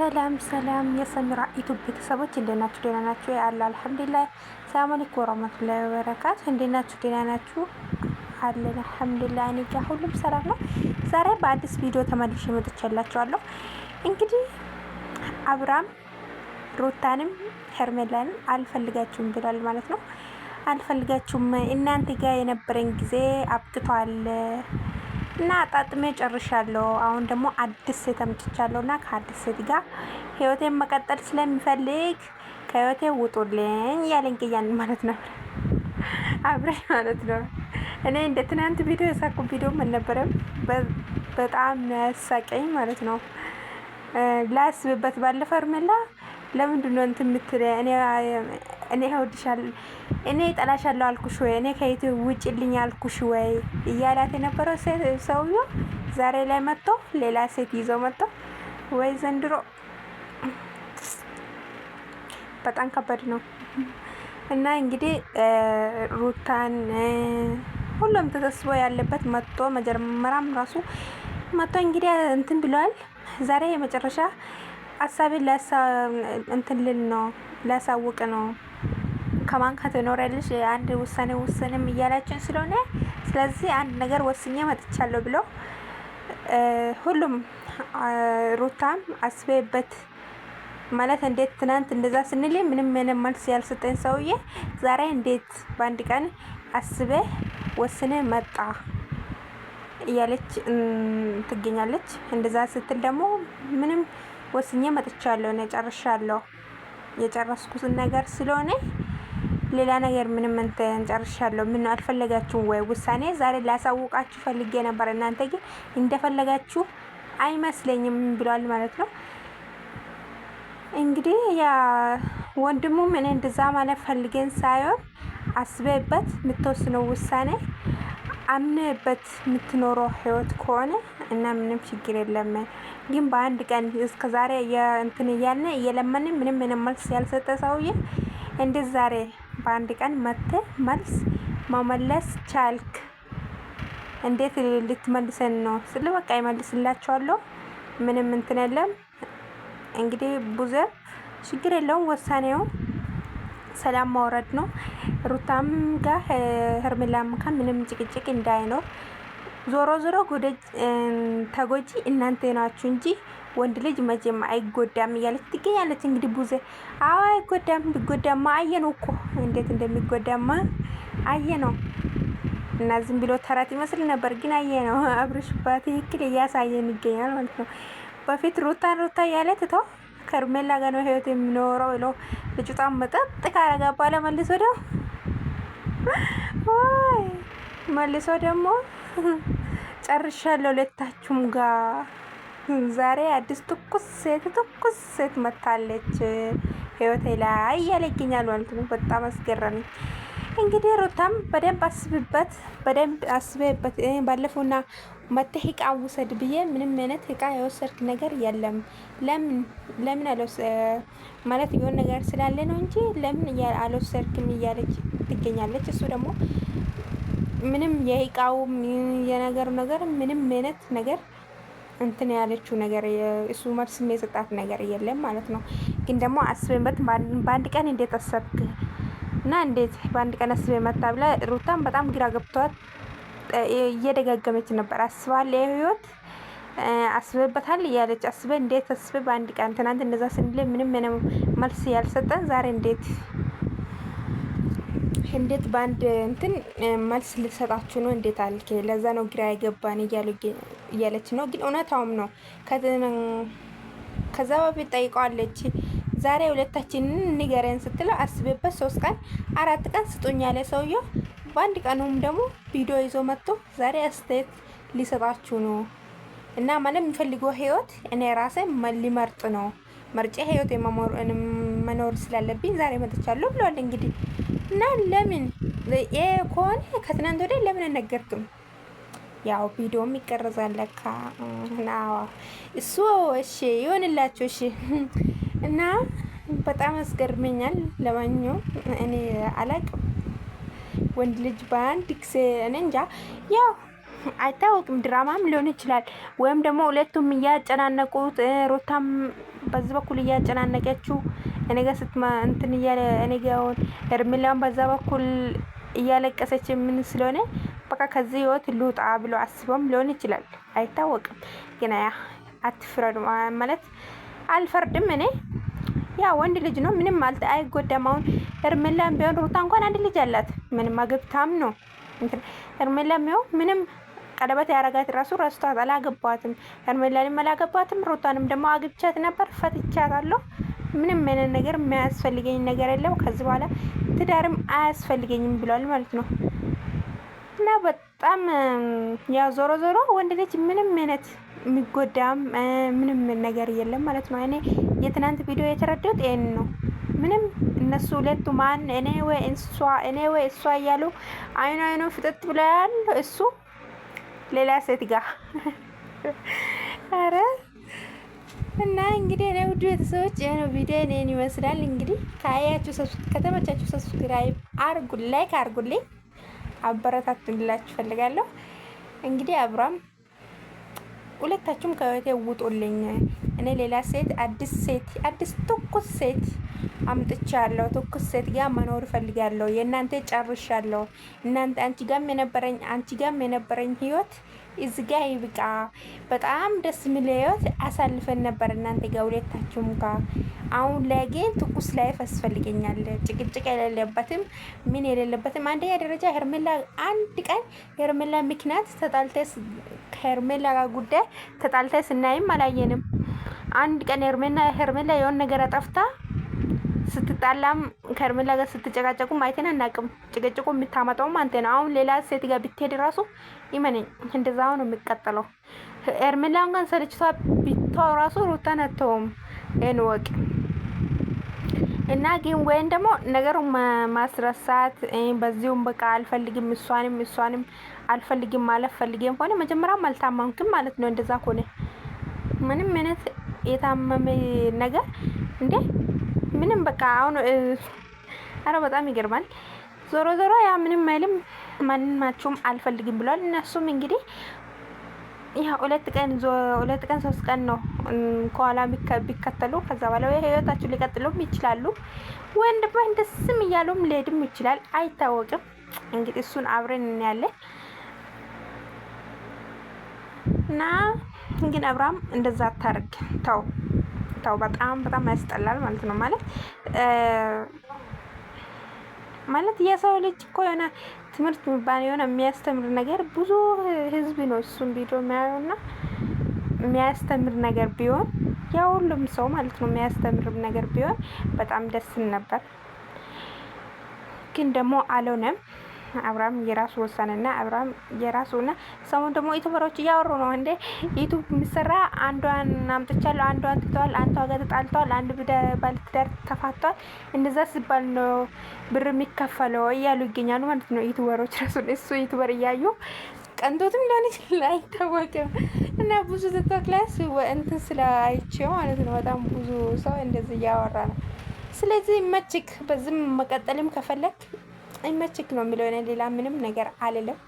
ሰላም ሰላም የሰሚራ ዩቲዩብ ቤተሰቦች እንዴት ናችሁ? ደህና ናችሁ? ያለ አልሐምዱሊላህ። ሰላም አለይኩም ወራህመቱላሂ ወበረካቱ። እንዴት ናችሁ? ደህና ናችሁ? አለን አልሐምዱሊላህ። እኔ ጋር ሁሉም ሰላም ነው። ዛሬ በአዲስ ቪዲዮ ተመልሼ መጥቻላችኋለሁ። እንግዲህ አብራም ሩታንም ሄርሜላንም አልፈልጋችሁም ብሏል ማለት ነው። አልፈልጋችሁም፣ እናንተ ጋር የነበረኝ ጊዜ አብቅቷል እና አጣጥሜ ጨርሻለሁ። አሁን ደግሞ አዲስ ሴት አምጥቻለሁ እና ከአዲስ ሴት ጋር ህይወቴን መቀጠል ስለሚፈልግ ከህይወቴ ውጡልኝ ያለኝ ቅያን ማለት ነው። አብረኝ ማለት ነው። እኔ እንደ ትናንት ቪዲዮ የሳቁ ቪዲዮ አልነበረም። በጣም ያሳቀኝ ማለት ነው። ላስብበት ባለፈ ሄርሜላ ለምንድን ነው እንትን የምትል እኔ እወድሻለሁ እኔ እጠላሻለሁ አልኩሽ ወይ እኔ ከየት ውጭልኝ አልኩሽ ወይ እያላት የነበረው ሰውዬው ዛሬ ላይ መጥቶ ሌላ ሴት ይዞ መጥቶ ወይ ዘንድሮ በጣም ከባድ ነው። እና እንግዲህ ሩታን ሁሉም ተሰብስቦ ያለበት መጥቶ መጀመሪያም ራሱ መጥቶ እንግዲህ እንትን ብለዋል። ዛሬ የመጨረሻ ሀሳቤን እንትን ልል ነው ላሳውቅ ነው ከማን ከተኖረልሽ አንድ ውሳኔ ውሰንም እያላችን ስለሆነ ስለዚህ አንድ ነገር ወስኜ መጥቻለሁ ብሎ ሁሉም ሩታም አስቤበት ማለት እንዴት ትናንት እንደዛ ስንል ምንም መልስ ያልሰጠኝ ሰውዬ ዛሬ እንዴት በአንድ ቀን አስቤ ወስኔ መጣ እያለች ትገኛለች። እንደዛ ስትል ደግሞ ምንም ወስኜ መጥቻለሁ ነው ጨርሻለሁ። የጨረስኩትን ነገር ስለሆነ ሌላ ነገር ምንም እንትን ጨርሻለሁ። ምን አልፈለጋችሁም ወይ ውሳኔ ዛሬ ላሳውቃችሁ ፈልጌ ነበር፣ እናንተ ግን እንደፈለጋችሁ አይመስለኝም ብሏል ማለት ነው። እንግዲህ ያ ወንድሙ ምን እንደዛ ማለት ፈልገን ሳይሆን አስበበት የምትወስነው ውሳኔ አምነበት የምትኖረው ህይወት ከሆነ እና ምንም ችግር የለም። ግን በአንድ ቀን እስከ ዛሬ እንትን እያልን እየለመንን ምንም መልስ ያልሰጠ ሰውዬ እንዴት ዛሬ በአንድ ቀን መጥተህ መልስ መመለስ ቻልክ? እንዴት ልትመልሰን ነው? ስለ በቃ ይመልስላችኋለሁ። ምንም እንትን የለም። እንግዲህ ቡዘ ችግር የለውም። ወሳኔው ሰላም ማውረድ ነው። ሩታም ጋር ሄርሜላም ጋር ምንም ጭቅጭቅ እንዳይኖር ዞሮ ተጎጂ እናንተ ናችሁ እንጂ ወንድ ልጅ መቼም አይጎዳም እያለች ትገኛለች። እንግዲህ ቡዜ አዎ አይጎዳም፣ ቢጎዳማ አየነው እኮ እንዴት እንደሚጎዳማ አየነው። እና ዝም ብሎ ተረት ይመስል ነበር፣ ግን አየነው። አብርሽ በትክክል እያሳየን ይገኛል ማለት ነው። በፊት ሩታ እያለ ትቶ ከሄርሜላ ጋር ነው ህይወት የሚኖረው ብሎ ልጅቷን መጠጥ ካረጋ በኋላ መልሶ ደግሞ ጨርሻለሁ ሁለታችሁም ጋር ዛሬ አዲስ ትኩስ ሴት መታለች ህይወቴ ላይ እያለ ይገኛል ማለት ነው። በጣም አስገራሚ። እንግዲህ ሩታም በደንብ አስቤበት ባለፈውና መተህ እቃ ውሰድ ብዬ ምንም አይነት እቃ የወሰድክ ነገር የለም። ለምን ማለት የሆነ ነገር ስላለ ነው እንጂ ለምን አልወሰድክም እያለች ትገኛለች። እሱ ደግሞ ምንም የእቃው ነገር ምንም አይነት ነገር እንትን ያለችው ነገር እሱ መልስ የሰጣት ነገር የለም ማለት ነው። ግን ደግሞ አስበንበት በአንድ ቀን እንዴት አሰብክ እና እንዴት በአንድ ቀን አስበ መጣ ብላ ሩታም በጣም ግራ ገብቷት እየደጋገመች ነበር። አስባል ህይወት አስበበታል እያለች አስበ እንዴት አስበ በአንድ ቀን ትናንት እንደዛ ስንል ምንም መልስ ያልሰጠን ዛሬ እንዴት በአንድ እንትን መልስ ልሰጣችሁ ነው እንዴት አልክ? ለዛ ነው ግራ የገባን እያለች ነው። ግን እውነታውም ነው። ከዛ በፊት ጠይቀዋለች። ዛሬ ሁለታችንን ንገረን ስትለው አስቤበት 3 ቀን 4 ቀን ስጡኝ ያለ ሰውዬው በአንድ ቀኑም ደግሞ ቪዲዮ ይዞ መጥቶ ዛሬ አስተያየት ሊሰጣችሁ ነው እና ማለት የሚፈልገው ህይወት እኔ ራሴ ሊመርጥ ነው መርጬ ህይወት መኖር ስላለብኝ ዛሬ መጥቻለሁ ብሏል። እንግዲህ እና ለምን ከሆነ ከትናንት ወዲያ ለምን አልነገርክም? ያው ቪዲዮም ይቀርጻል ለካ እና እሱ እሺ ይሆንላችሁ እሺ። እና በጣም አስገርመኛል። ለማንኛውም እኔ አላቅም ወንድ ልጅ በአንድ ጊዜ እኔ እንጃ ያው አይታወቅም። ድራማም ሊሆን ይችላል ወይም ደግሞ ሁለቱም እያጨናነቁት ሩታም በዚህ በኩል እያጨናነቀችው እኔ ጋር እንትን እያለ እኔ ጋር ሄርሜላም በዛ በኩል እያለቀሰች ምን ስለሆነ በቃ ከዚህ ህይወት ልውጣ ብሎ አስበውም ሊሆን ይችላል። አይታወቅም። ግን ያ አትፍረዱ ማለት አልፈርድም እኔ ያ ወንድ ልጅ ነው፣ ምንም አይጎዳም። አሁን ሄርሜላም ቢሆን ሩታ እንኳን አንድ ልጅ አላት፣ ምንም አገብታም ነው ሄርሜላም ቢሆን ምንም ቀለበት ያረጋት ራሱ ረስቷት አላገባትም። ሄርሜላንም አላገባትም። ሩታንም ደግሞ አግብቻት ነበር ፈትቻታለሁ። ምንም አይነት ነገር የሚያስፈልገኝ ነገር የለም ከዚህ በኋላ ትዳርም አያስፈልገኝም ብሏል ማለት ነው። እና በጣም ያ ዞሮ ዞሮ ወንድ ልጅ ምንም አይነት የሚጎዳም ምንም ነገር የለም ማለት ነው። እኔ የትናንት ቪዲዮ የተረዳሁት ይሄን ነው። ምንም እነሱ ሁለቱ ማን እኔ ወይ እሷ እያሉ አይኑ ፍጥጥ ብለዋል። እሱ ሌላ ሴት ጋር አረ እና እንግዲህ እኔ ውድ ቤተሰቦች የሆነ ቪዲዮ እኔን ይመስላል። እንግዲህ ካያችሁ ከተመቻችሁ ሰብስክራይብ አርጉ፣ ላይክ አርጉልኝ፣ አበረታቱላችሁ ፈልጋለሁ። እንግዲህ አብራም ሁለታችሁም ከህይወቴ ውጡልኝ። እኔ ሌላ ሴት አዲስ ትኩስ ሴት አምጥቻለሁ። ትኩስ ሴት ጋር መኖር ፈልጋለሁ። የእናንተ ጨርሻለሁ። አንቺ ጋም የነበረኝ ህይወት እዚህ ጋር ይብቃ። በጣም ደስ የሚል ህይወት አሳልፈን ነበር እናንተ ጋር ሁለታችሁም ጋር። አሁን ላይ ግን ትኩስ ላይፍ ያስፈልገኛል። ጭቅጭቅ የሌለበትም ምን የሌለበትም። አንደኛ ደረጃ ሄርሜላ አንድ ቀን ሄርሜላ ምክንያት ከሄርሜላ ጋር ጉዳይ ተጣልተ ስናይም አላየንም። አንድ ቀን ሄርሜላ የሆነ ነገር አጠፍታ ስትጣላም ከሄርሜላ ጋር ስትጨቃጨቁ አይተን አናውቅም። ጭቅጭቁ የምታመጣውም አንተ ነው። አሁን ሌላ ሴት ጋር ብትሄድ ራሱ ይመነኝ እንደዛው ነው የሚቀጥለው። ሄርሜላን ጋር ሰልችቷ ቢተው ራሱ ሩታን አተውም ይሄን ወቅ እና ግን ወይም ደግሞ ነገሩን ማስረሳት በዚሁም በቃ አልፈልግም እሷንም አልፈልግም ማለት ፈልጌም ሆነ መጀመሪያም አልታማምክም ማለት ነው። እንደዛ ከሆነ ምንም አይነት የታመመ ነገር እንዴ ምንም በቃ አሁን አረ በጣም ይገርማል። ዞሮ ዞሮ ያ ምንም አይልም። ማንናቸውም አልፈልግም ብሏል። እነሱም እንግዲህ ያ ሁለት ቀን 3 ቀን ነው ከኋላ ቢከተሉ ከዛ በኋላ ህይወታቸው ሊቀጥሉም ይችላሉ። ወንድም እንደስም እያሉም ሊሄድም ይችላል፣ አይታወቅም። እንግዲህ እሱን አብረን እናያለን። እና ግን አብርሃም እንደዛ አታርግ፣ ተው በጣም ያስጠላል ማለት ነው። ማለት የሰው ልጅ እኮ የሆነ ትምህርት የሚባል የሆነ የሚያስተምር ነገር ብዙ ህዝብ ነው እሱን ቪዲዮ የሚያየውና የሚያስተምር ነገር ቢሆን ያ ሁሉም ሰው ማለት ነው የሚያስተምር ነገር ቢሆን በጣም ደስ ነበር። ግን ደግሞ አልሆነም። አብርሃም የራሱ ወሰነና አብርሃም የራሱና ሰሞን ደግሞ ዩቲዩበሮች እያወሩ ነው እንዴ ዩቲዩብ የሚሰራ አንዷን አምጥቻለሁ፣ አንዷን ትተዋል፣ አንዷ ጋር ተጣልተዋል፣ አንድ ባለትዳር ተፋቷል፣ እንደዛ ሲባል ነው ብር የሚከፈለው እያሉ ይገኛሉ ማለት ነው ዩቲዩበሮች። ራሱ እሱ ዩቲዩበር እያዩ ቀንቶትም ሊሆን ይችላል አይታወቅም። እና ብዙ ቲክቶክ ላይ እንትን ስላይቼው ማለት ነው በጣም ብዙ ሰው እንደዚህ እያወራ ነው። ስለዚህ ይመችክ፣ በዚህም መቀጠልም ከፈለክ ይመችክ ነው የሚለው። ሌላ ምንም ነገር አልልም።